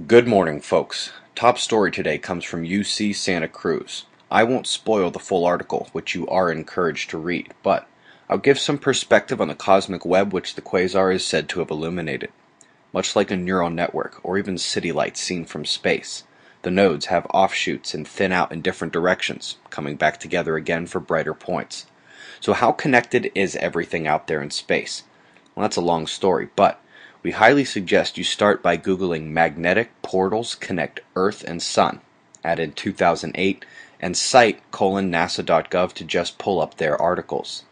Good morning, folks. Top story today comes from UC Santa Cruz. I won't spoil the full article, which you are encouraged to read, but I'll give some perspective on the cosmic web which the quasar is said to have illuminated. Much like a neural network, or even city lights seen from space, the nodes have offshoots and thin out in different directions, coming back together again for brighter points. So how connected is everything out there in space? Well, that's a long story, but we highly suggest you start by Googling magnetic portals connect Earth and Sun, add in 2008, and cite nasa.gov to just pull up their articles.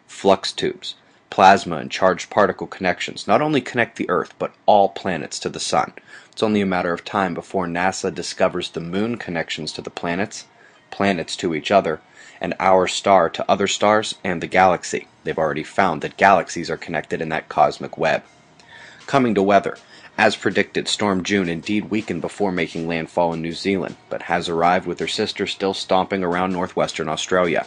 Flux tubes, plasma and charged particle connections not only connect the Earth, but all planets to the Sun. It's only a matter of time before NASA discovers the moon connections to the planets, planets to each other, and our star to other stars, and the galaxy. They've already found that galaxies are connected in that cosmic web. Coming to weather. As predicted, Storm June indeed weakened before making landfall in New Zealand, but has arrived with her sister still stomping around northwestern Australia.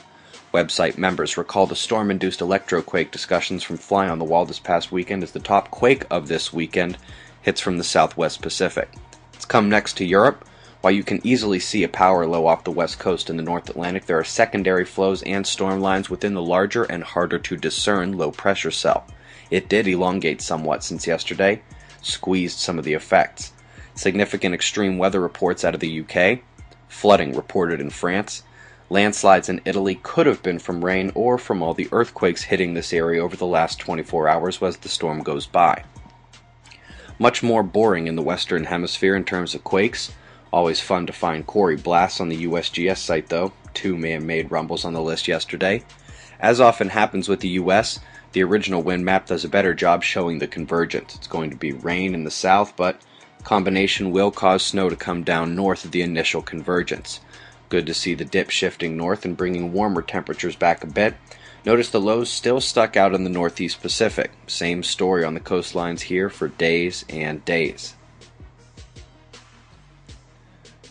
Website members recall the storm-induced electroquake discussions from Fly on the Wall this past weekend as the top quake of this weekend hits from the southwest Pacific. It's come next to Europe. While you can easily see a power low off the west coast in the North Atlantic, there are secondary flows and storm lines within the larger and harder to discern low-pressure cell. It did elongate somewhat since yesterday, squeezed some of the effects. Significant extreme weather reports out of the UK, flooding reported in France, landslides in Italy could have been from rain or from all the earthquakes hitting this area over the last 24 hours as the storm goes by. Much more boring in the Western Hemisphere in terms of quakes. Always fun to find quarry blasts on the USGS site though, 2 man-made rumbles on the list yesterday. As often happens with the US, the original wind map does a better job showing the convergence. It's going to be rain in the south, but combination will cause snow to come down north of the initial convergence. Good to see the dip shifting north and bringing warmer temperatures back a bit. Notice the lows still stuck out in the northeast Pacific. Same story on the coastlines here for days and days.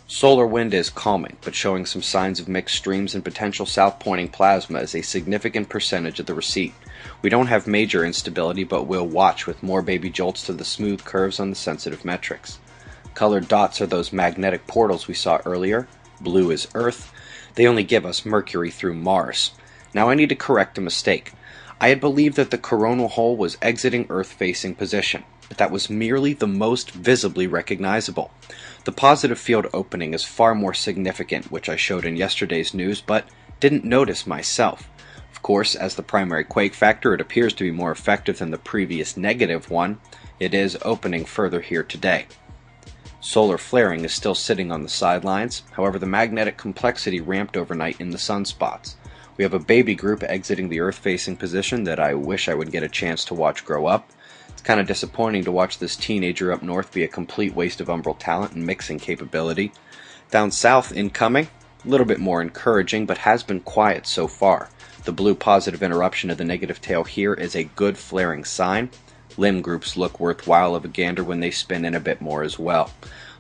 Solar wind is calming, but showing some signs of mixed streams and potential south-pointing plasma as a significant percentage of the receipt. We don't have major instability, but we'll watch with more baby jolts to the smooth curves on the sensitive metrics. Colored dots are those magnetic portals we saw earlier. Blue is Earth. They only give us Mercury through Mars. Now I need to correct a mistake. I had believed that the coronal hole was exiting Earth-facing position, but that was merely the most visibly recognizable. The positive field opening is far more significant, which I showed in yesterday's news, but didn't notice myself. Of course, as the primary quake factor, it appears to be more effective than the previous negative one. It is opening further here today. Solar flaring is still sitting on the sidelines. However, the magnetic complexity ramped overnight in the sunspots. We have a baby group exiting the Earth-facing position that I wish I would get a chance to watch grow up. It's kind of disappointing to watch this teenager up north be a complete waste of umbral talent and mixing capability. Down south, incoming, a little bit more encouraging, but has been quiet so far. The blue positive interruption of the negative tail here is a good flaring sign. Limb groups look worthwhile of a gander when they spin in a bit more as well.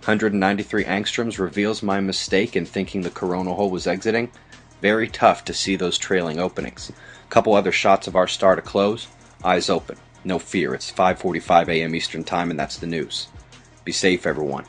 193 angstroms reveals my mistake in thinking the coronal hole was exiting. Very tough to see those trailing openings. Couple other shots of our star to close. Eyes open. No fear, it's 5:45 a.m. Eastern Time and that's the news. Be safe, everyone.